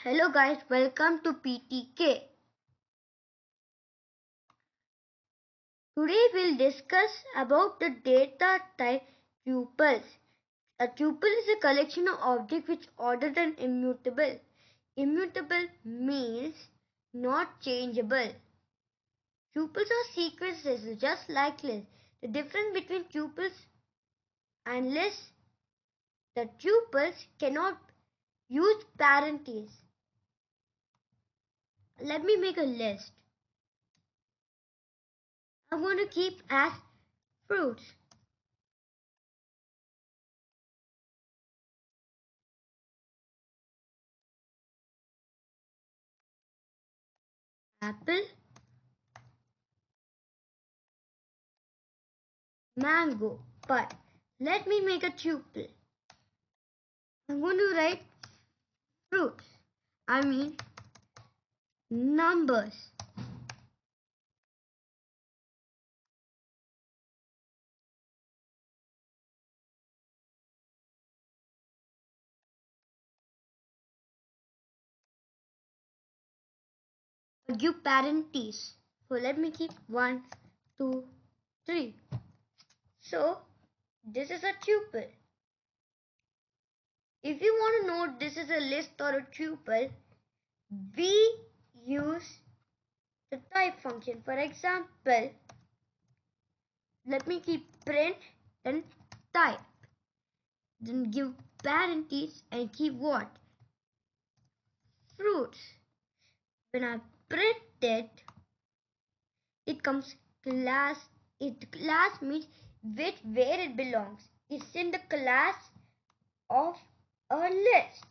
Hello guys, welcome to PTK. Today we'll discuss about the data type tuples. A tuple is a collection of objects which are ordered and immutable. Immutable means not changeable. Tuples are sequences just like lists. The difference between tuples and lists, the tuples cannot use parentheses. Let me make a list. I'm going to keep as fruits. Apple, mango, but let me make a tuple. I'm going to write fruits. I mean numbers. Give parentheses. So let me keep 1, 2, 3. So this is a tuple. If you want to know this is a list or a tuple, we use the type function. For example, let me keep print then type. Then give parentheses and keep what? Fruits. When I print it comes class. Class means where it belongs. It's in the class of a list.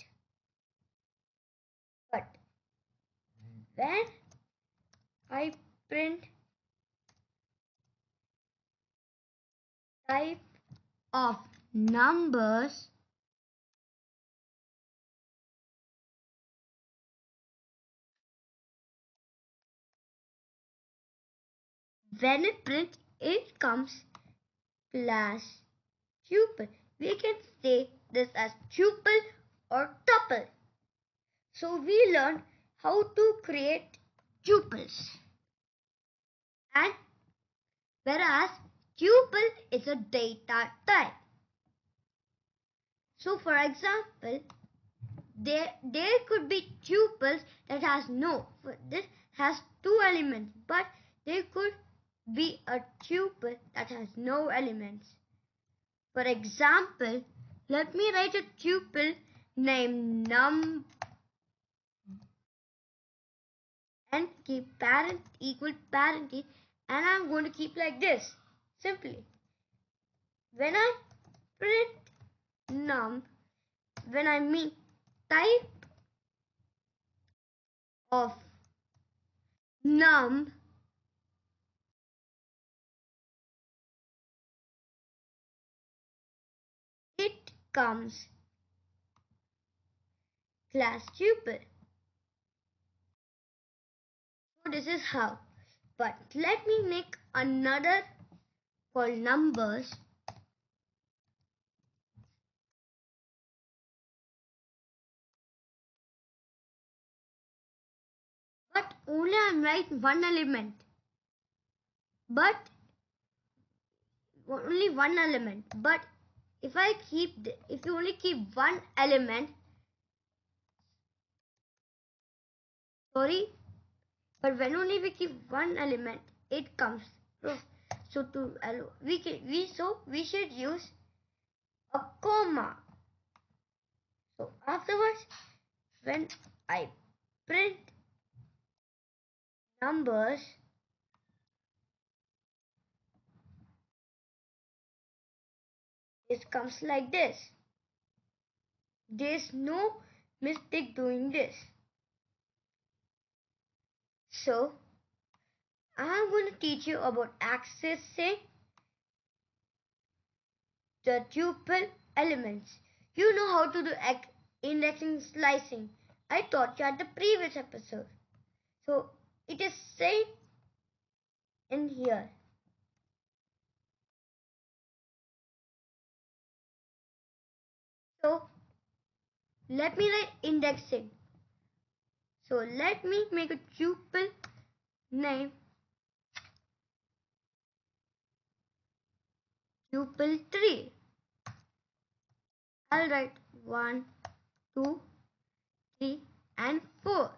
But when I print type of numbers, when it prints, it comes class tuple. We can say this as tuple or tuple. So we learned how to create tuples. And whereas tuple is a data type. So for example, there could be tuples that this has 2 elements, but there could be a tuple that has no elements. For example, let me write a tuple named numb and keep parent equal parentheses, and I'm going to keep like this simply. When I print numb, when I mean type of numb, it comes class tuple. So this is how. But let me make another called numbers. But only I'm writing one element. But only one element. But if you only keep one element, but when only we keep one element, it comes. So we should use a comma. So afterwards, when I print numbers, it comes like this. There's no mistake doing this. So I'm going to teach you about accessing the tuple elements. You know how to do indexing slicing. I taught you at the previous episode. So it is same in here. So let me write indexing. So let me make a tuple name tuple 3. I'll write 1, 2, 3 and 4.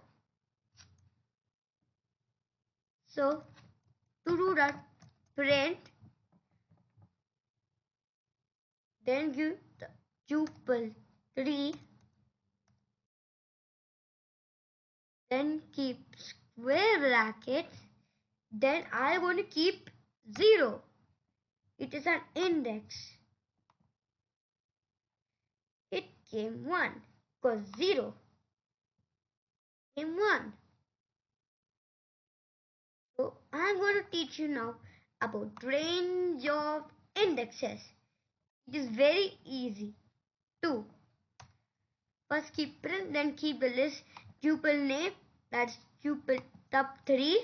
So to do that, print, then give the tuple 3, then keep square brackets, then I want to keep 0. It is an index. It came 1 because 0 came 1. So I'm going to teach you now about range of indexes. It is very easy. 2. First keep print, then keep the list tuple name, that's tuple tup3,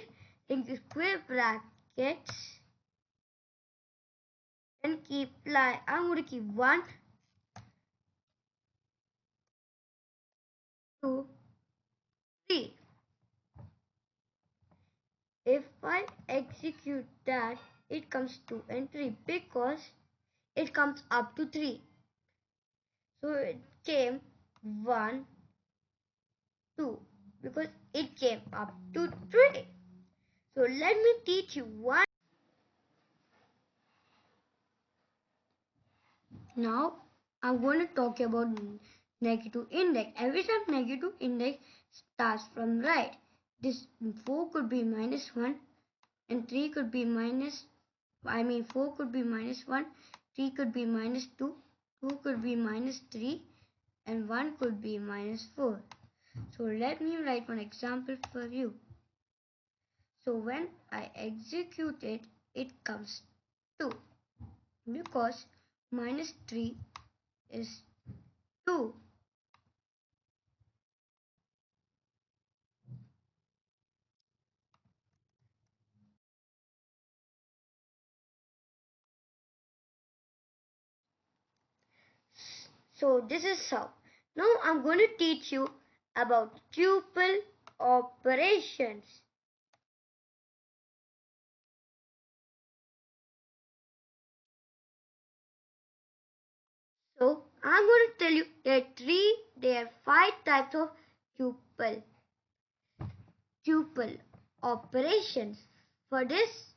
then keep square brackets, then keep line. I'm going to keep 1, 2, 3. If I execute that, it comes to entry because it comes up to 3. So it came 1, 2 because it came up to 3. So let me teach you one. Now I'm going to talk about negative index. Every time negative index starts from right. This 4 could be -1 and 3 could be 4 could be -1, 3 could be -2, 2 could be -3 and 1 could be -4. So let me write one example for you. So when I execute it, it comes 2 because -3 is 2. So this is how. Now I'm going to teach you about tuple operations. So I'm going to tell you there are 5 types of tuple operations. For this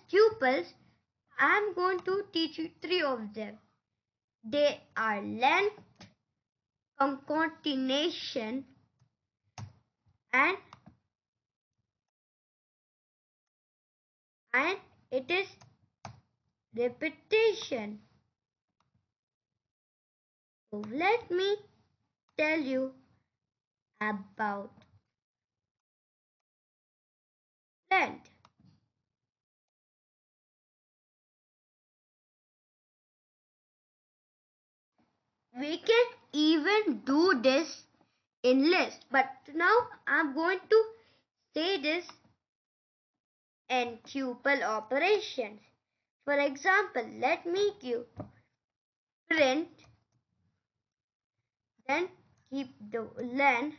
tuples, I'm going to teach you 3 of them. They are length, concatenation, and it is repetition. So let me tell you about length. We can even do this in list, but now I'm going to say this in tuple operations. For example, let me give print, then keep the len,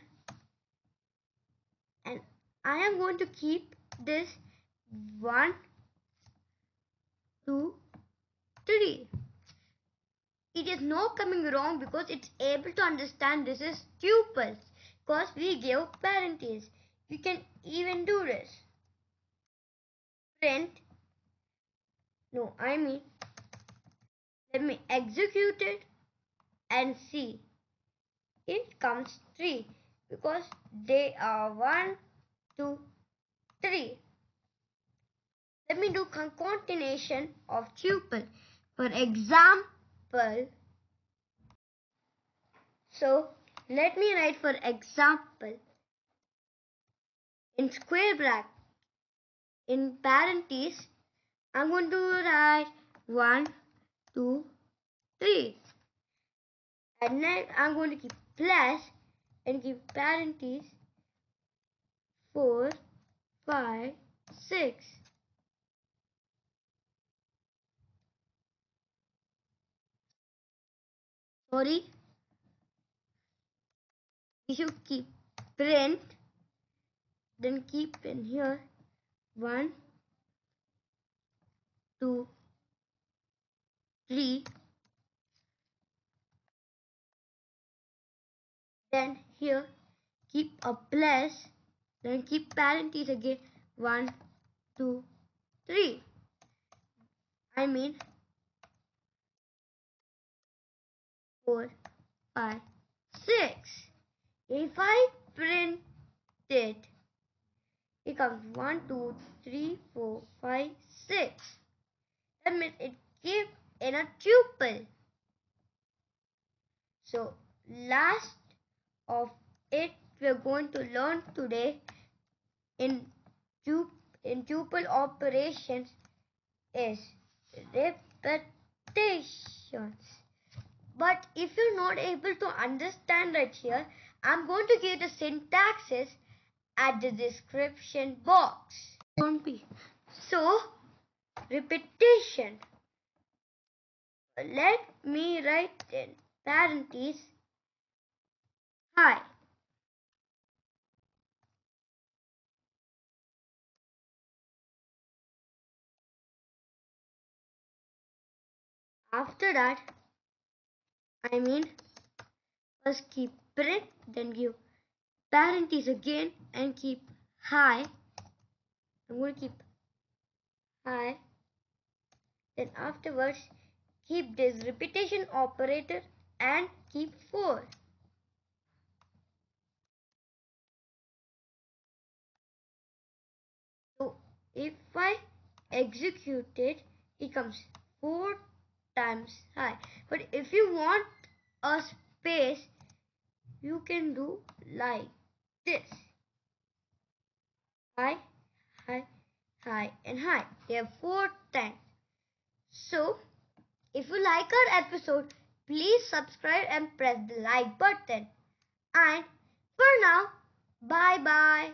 and I am going to keep this 1, 2, 3. It is not coming wrong because it's able to understand this is tuples because we gave parentheses. You can even do this. Print. No, let me execute it and see. It comes 3 because they are 1, 2, 3. Let me do concatenation of tuple. For example, so let me write for example in square bracket, in parentheses, I'm going to write 1, 2, 3. And then I'm going to keep plus and keep parentheses 4, 5, 6. Sorry, we should keep print, then keep in here 1, 2, 3, then here keep a plus, then keep parentheses again 1, 2, 3. I mean 4, 5, 6. If I print it, it comes 1, 2, 3, 4, 5, 6. That means it came in a tuple. So last of it we're going to learn today in tuple operations is repetitions. But if you're not able to understand right here, I'm going to give the syntaxes at the description box. Don't be. So, repetition. Let me write in parentheses hi. After that, first keep print, then give parentheses again and keep hi. I'm going to keep hi. Then afterwards, keep this repetition operator and keep 4. So if I execute it, it comes 4 times hi. But if you want a space, you can do like this. Hi, hi, hi, and hi. They have 4 times. So, if you like our episode, please subscribe and press the like button. And for now, bye bye.